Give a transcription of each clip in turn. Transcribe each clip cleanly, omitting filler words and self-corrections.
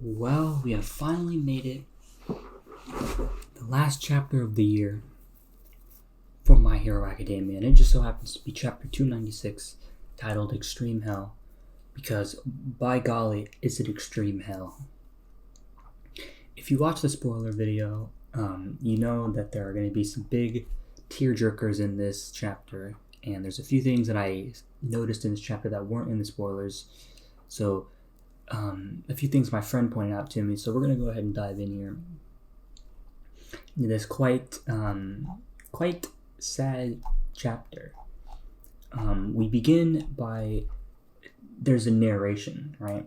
Well, we have finally made it. The last chapter of the year for My Hero Academia, and it just so happens to be chapter 296, titled Extreme Hell, because by golly, is it extreme hell. If you watch the spoiler video, you know that there are going to be some big tearjerkers in this chapter, and there's a few things that I noticed in this chapter that weren't in the spoilers. So, a few things my friend pointed out to me, so we're going to go ahead and dive in here. This quite sad chapter. We begin by, there's a narration, right?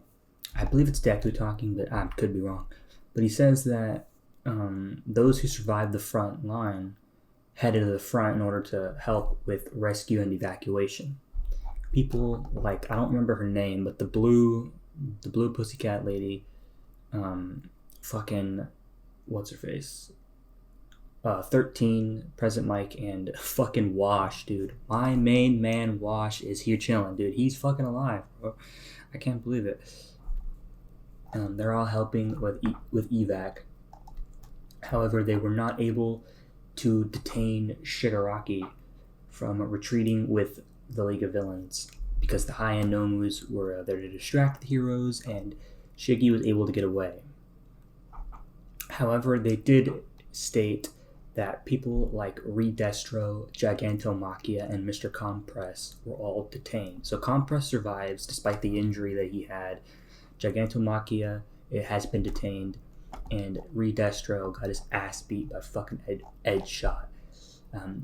I believe it's Deku talking, but I could be wrong. But he says that those who survived the front line headed to the front in order to help with rescue and evacuation. People like, I don't remember her name, but the blue pussycat lady, fucking, what's her face? 13, Present Mike, and fucking Wash, dude. My main man Wash is here chilling, dude. He's fucking alive, bro. I can't believe it. They're all helping with evac. However, they were not able to detain Shigaraki from retreating with the League of Villains because the high-end Nomus were there to distract the heroes, and Shiggy was able to get away. However, they did state that people like Redestro, Gigantomachia, and Mr. Compress were all detained. So Compress survives despite the injury that he had. Gigantomachia, it has been detained, and Redestro got his ass beat by fucking Ed Shot.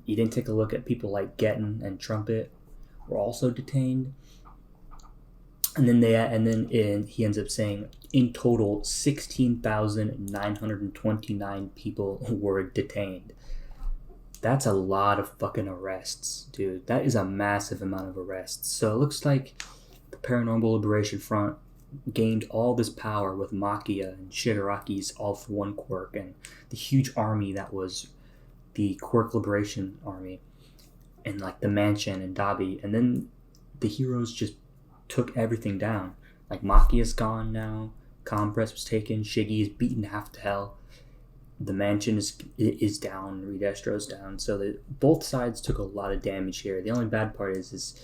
You didn't take a look at people like Getten and Trumpet were also detained. And then he ends up saying, in total, 16,929 people were detained. That's a lot of fucking arrests, dude. That is a massive amount of arrests. So it looks like the Paranormal Liberation Front gained all this power with Machia and Shigaraki's All for One quirk and the huge army that was the Quirk Liberation Army and like the Mansion and Dabi. And then the heroes just took everything down. Like Machia's gone now, Compress was taken, Shiggy is beaten half to hell, the Mansion is down, Redestro's down. So both sides took a lot of damage here. The only bad part is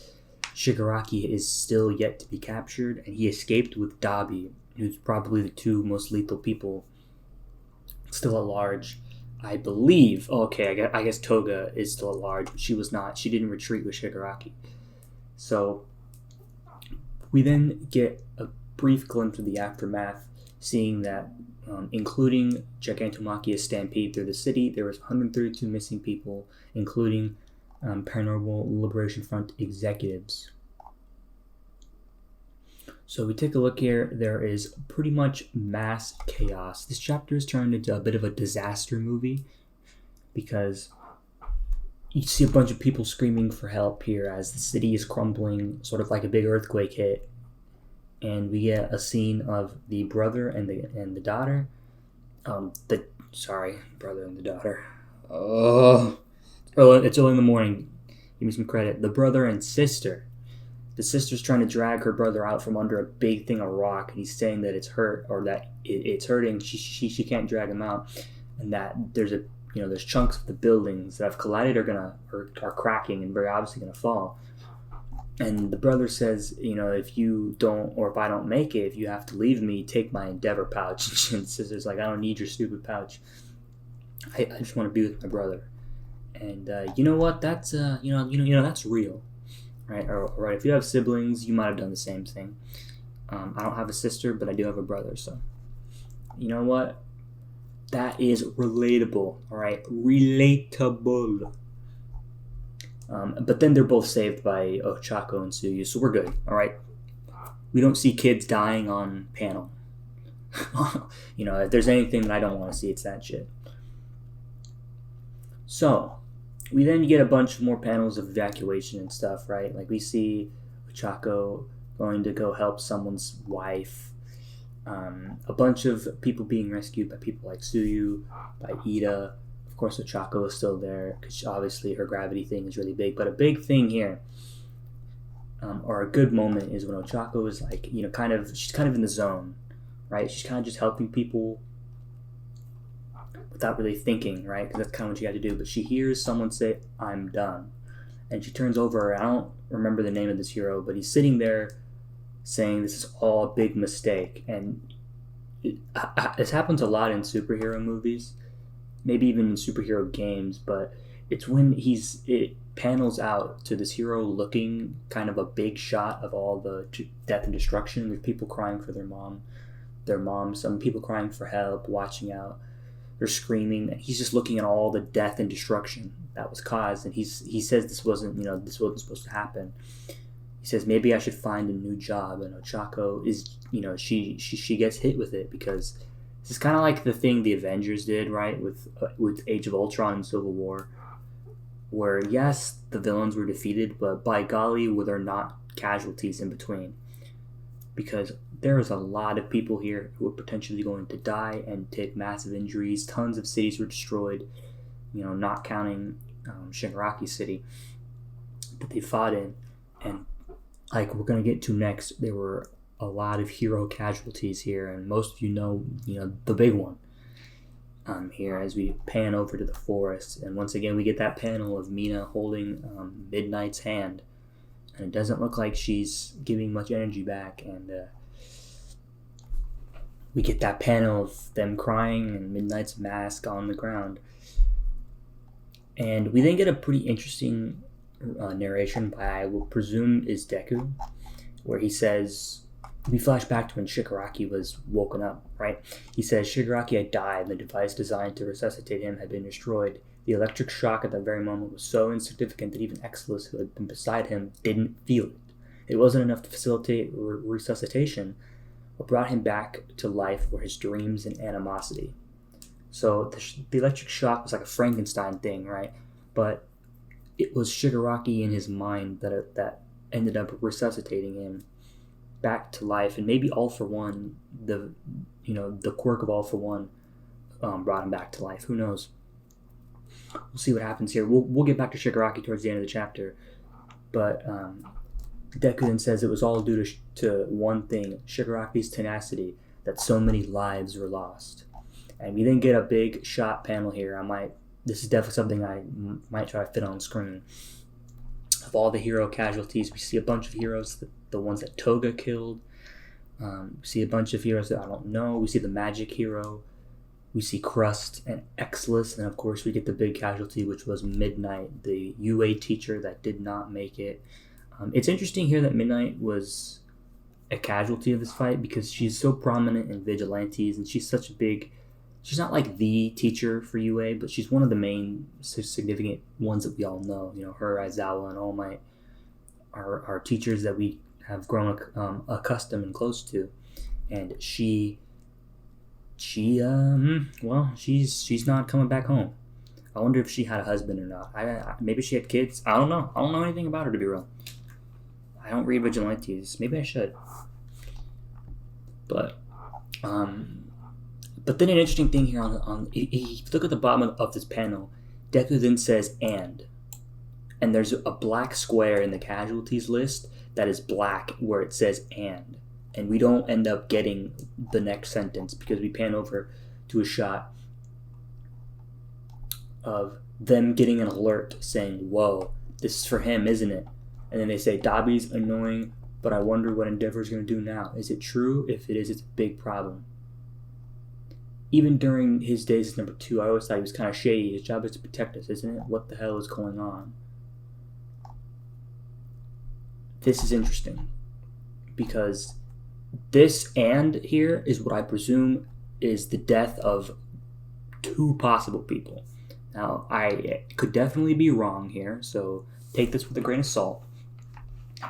Shigaraki is still yet to be captured, and he escaped with Dabi, who's probably the two most lethal people still at large. I believe. Okay, I guess Toga is still at large, but she was not. She didn't retreat with Shigaraki. So we then get a brief glimpse of the aftermath, seeing that, including Gigantomachia's stampede through the city, there was 132 missing people, including Paranormal Liberation Front executives. So we take a look here. There is pretty much mass chaos. This chapter is turned into a bit of a disaster movie because you see a bunch of people screaming for help here as the city is crumbling, sort of like a big earthquake hit. And we get a scene of the brother and the daughter. Brother and the daughter. Oh, it's early in the morning. Give me some credit. The brother and sister. The sister's trying to drag her brother out from under a big thing of rock, and he's saying that it's hurt or that it's hurting. She can't drag him out, and that there's chunks of the buildings that have collided are cracking and very obviously gonna fall. And the brother says, if you don't, or if I don't make it, if you have to leave me, take my Endeavor pouch. And the sister's like, I don't need your stupid pouch. I just want to be with my brother. And you know what? That's that's real, right? Or right, if you have siblings, you might have done the same thing. I don't have a sister, but I do have a brother. So, you know what? That is relatable. All right, relatable. But then they're both saved by Ochako and Tsuyu, so we're good, all right? We don't see kids dying on panel. If there's anything that I don't want to see, it's that shit. So, we then get a bunch more panels of evacuation and stuff, right? Like we see Ochako going to go help someone's wife. A bunch of people being rescued by people like Tsuyu, by Ida. Of course, Ochako is still there because obviously her gravity thing is really big. But a big thing here, or a good moment, is when Ochako is like, she's kind of in the zone, right? She's kind of just helping people without really thinking, right? Because that's kind of what you got to do. But she hears someone say, "I'm done." And she turns over. I don't remember the name of this hero, but he's sitting there saying this is all a big mistake. And this happens a lot in superhero movies, maybe even in superhero games, but it's when it panels out to this hero looking kind of a big shot of all the death and destruction. There's people crying for their mom, some people crying for help, watching out. They're screaming, and he's just looking at all the death and destruction that was caused. And he says this wasn't supposed to happen. He says maybe I should find a new job. And Ochako is, she gets hit with it, because this is kind of like the thing the Avengers did, right, with Age of Ultron and Civil War, where yes, the villains were defeated, but by golly, were there not casualties in between? Because there is a lot of people here who are potentially going to die and take massive injuries. Tons of cities were destroyed, not counting Shigaraki City that they fought in. And like we're going to get to next, there were a lot of hero casualties here, and most of the big one here as we pan over to the forest. And once again, we get that panel of Mina holding Midnight's hand, and it doesn't look like she's giving much energy back. And we get that panel of them crying and Midnight's mask on the ground. And we then get a pretty interesting narration by, I will presume, is Deku, where he says, we flash back to when Shigaraki was woken up, right? He says Shigaraki had died and the device designed to resuscitate him had been destroyed. The electric shock at that very moment was so insignificant that even Exilus, who had been beside him, didn't feel it. It wasn't enough to facilitate resuscitation, but brought him back to life were his dreams and animosity. So the electric shock was like a Frankenstein thing, right? But it was Shigaraki in his mind that ended up resuscitating him back to life. And maybe All For One, the quirk of All For One, brought him back to life. Who knows? We'll see what happens here. We'll get back to Shigaraki towards the end of the chapter, but Deku then says it was all due to one thing: Shigaraki's tenacity, that so many lives were lost. And we then get a big shot panel here. This is definitely something I might try to fit on screen. Of all the hero casualties, we see a bunch of heroes, the ones that Toga killed. We see a bunch of heroes that I don't know. We see the magic hero. We see Crust and Exilus, and of course we get the big casualty, which was Midnight, the UA teacher that did not make it. It's interesting here that Midnight was a casualty of this fight, because she's so prominent in Vigilantes, and she's not like the teacher for UA, but she's one of the main significant ones that we all know. Her, Aizawa, and All Might are teachers that we have grown accustomed and close to. And she's not coming back home. I wonder if she had a husband or not. Maybe she had kids. I don't know. I don't know anything about her, to be real. I don't read Vigilantes. Maybe I should. But then an interesting thing here if you look at the bottom of this panel, Deku then says and there's a black square in the casualties list that is black where it says and we don't end up getting the next sentence, because we pan over to a shot of them getting an alert saying, whoa, this is for him, isn't it? And then they say, Dabi's annoying, but I wonder what Endeavor's going to do now. Is it true? If it is, it's a big problem. Even during his days as number 2, I always thought he was kind of shady. His job is to protect us, isn't it? What the hell is going on? This is interesting, because this and here is what I presume is the death of 2 possible people. Now, I could definitely be wrong here, so take this with a grain of salt.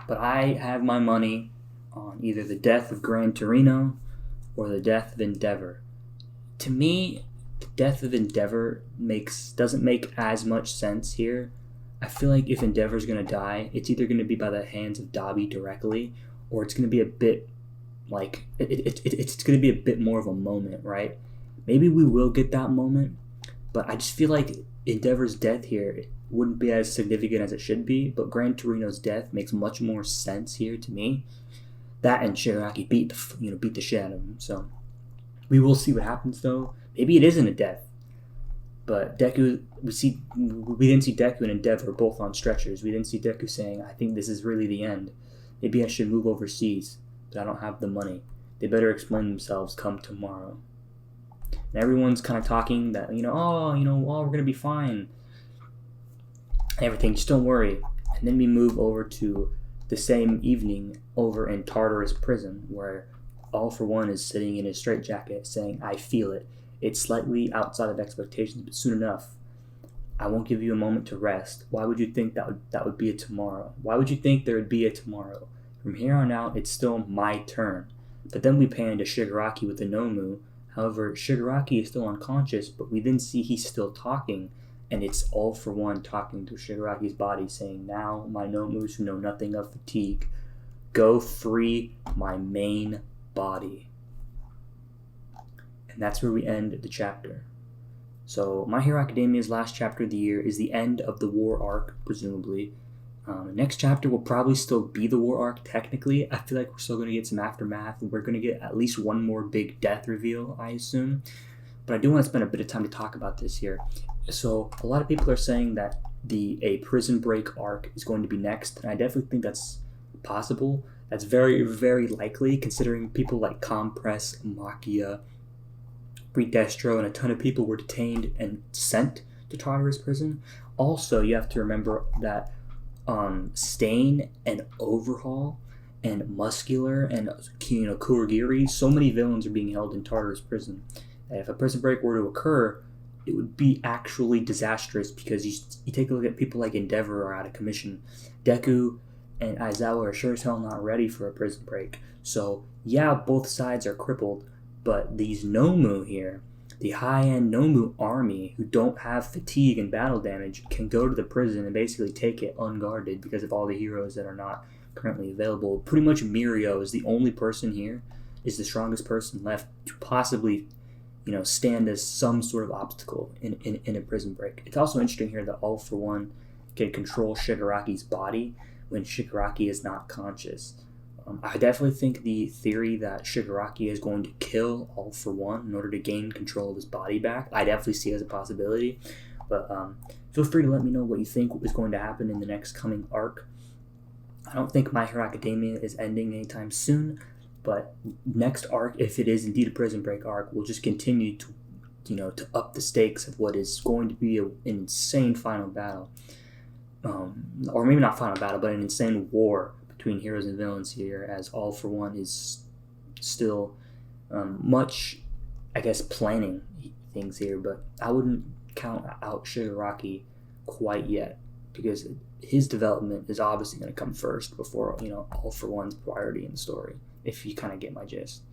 But I have my money on either the death of Gran Torino or the death of Endeavor. To me, the death of Endeavor doesn't make as much sense here. I feel like if Endeavor's going to die, it's either going to be by the hands of Dabi directly, or it's going to be a bit like it's going to be a bit more of a moment, right? Maybe we will get that moment, but I just feel like Endeavor's death here wouldn't be as significant as it should be. But Gran Torino's death makes much more sense here to me. That and Shigaraki beat the shit out of him. So We will see what happens though. Maybe it isn't a death. But Deku, we didn't see Deku and Endeavor both on stretchers. We didn't see Deku saying, "I think this is really the end. Maybe I should move overseas, but I don't have the money. They better explain themselves come tomorrow." And everyone's kind of talking that, we're gonna be fine. Everything, just don't worry. And then we move over to the same evening over in Tartarus prison, where All For One is sitting in his straitjacket saying, "I feel it. It's slightly outside of expectations, but soon enough. I won't give you a moment to rest. Why would you think that would be a tomorrow? Why would you think there would be a tomorrow? From here on out, it's still my turn." But then we pan to Shigaraki with the Nomu. However, Shigaraki is still unconscious, but we then see he's still talking, and it's All For One talking to Shigaraki's body, saying, "Now, my Nomus who know nothing of fatigue, go free my main body." And that's where we end the chapter. So, My Hero Academia's last chapter of the year is the end of the war arc, presumably. The next chapter will probably still be the war arc, technically. I feel like we're still going to get some aftermath. We're going to get at least one more big death reveal, I assume. But I do want to spend a bit of time to talk about this here. So, a lot of people are saying that a prison break arc is going to be next, and I definitely think that's possible. That's very, very likely, considering people like Compress, Makia, Destro, and a ton of people were detained and sent to Tartarus prison. Also, you have to remember that Stain and Overhaul and Muscular and Kurogiri, so many villains are being held in Tartarus prison. And if a prison break were to occur, it would be actually disastrous, because you take a look at people like Endeavor are out of commission. Deku and Aizawa are sure as hell not ready for a prison break. So yeah, both sides are crippled, but these Nomu here, the high-end Nomu army who don't have fatigue and battle damage, can go to the prison and basically take it unguarded because of all the heroes that are not currently available. Pretty much Mirio is the only person here, is the strongest person left to possibly, stand as some sort of obstacle in a prison break. It's also interesting here that All For One can control Shigaraki's body when Shigaraki is not conscious. I definitely think the theory that Shigaraki is going to kill All For One in order to gain control of his body back, I definitely see as a possibility. But feel free to let me know what you think is going to happen in the next coming arc. I don't think My Hero Academia is ending anytime soon, but next arc, if it is indeed a prison break arc, will just continue to up the stakes of what is going to be an insane final battle. Or maybe not final battle, but an insane war between heroes and villains here, as All For One is still much, I guess, planning things here. But I wouldn't count out Shigaraki quite yet, because his development is obviously going to come first before All For One's priority in the story, if you kind of get my gist.